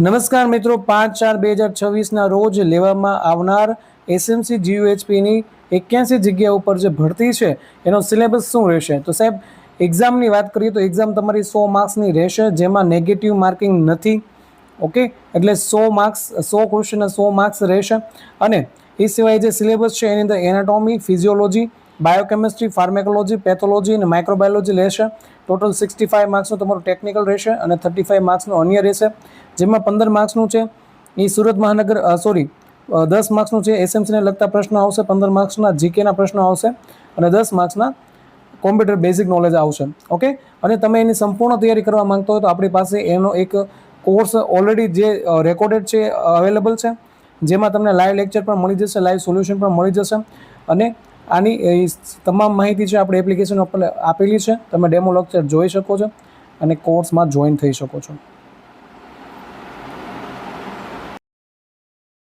નમસ્કાર મિત્રો, 5/4/2026ના રોજ લેવામાં આવનાર એસએમસી જીયુએચપીની 81 જગ્યા ઉપર જે ભરતી છે એનો સિલેબસ શું રહેશે? તો સાહેબ, એક્ઝામની વાત કરીએ તો એક્ઝામ તમારી 100 માર્ક્સની રહેશે, જેમાં નેગેટિવ માર્કિંગ નથી. ઓકે, એટલે 100 માર્ક્સ, 100 ક્વેશ્ચનના 100 માર્ક્સ રહેશે. અને એ સિવાય જે સિલેબસ છે એની અંદર એનાટોમી, ફિઝિયોલોજી, બાયોકેમિસ્ટ્રી, ફાર્મેકોલોજી, પેથોલોજી અને માઇક્રોબાયોલોજી રહેશે. ટોટલ 65 માર્ક્સનું તમારું ટેકનિકલ રહેશે અને 35 માર્ક્સનું અન્ય રહેશે. જેમાં 15 માર્ક્સનું છે એ સુરત મહાનગર 10 માર્ક્સનું છે એસએમસીને લગતા પ્રશ્નો આવશે, 15 માર્ક્સના જીકેના પ્રશ્નો આવશે અને 10 માર્ક્સના કોમ્પ્યુટર બેઝિક નોલેજ આવશે. ઓકે, અને તમે એની સંપૂર્ણ તૈયારી કરવા માંગતો હોય તો આપણી પાસે એનો એક કોર્સ ઓલરેડી જે રેકોર્ડેડ છે અવેલેબલ છે, જેમાં તમને લાઈવ લેક્ચર પણ મળી જશે, લાઈવ સોલ્યુશન પણ મળી જશે. અને આની તમામ માહિતી છે આપણે એપ્લિકેશન ઉપર આપેલી છે, તમે ડેમો લેક્ચર જોઈ શકો છો અને કોર્સમાં જોઈન થઈ શકો છો.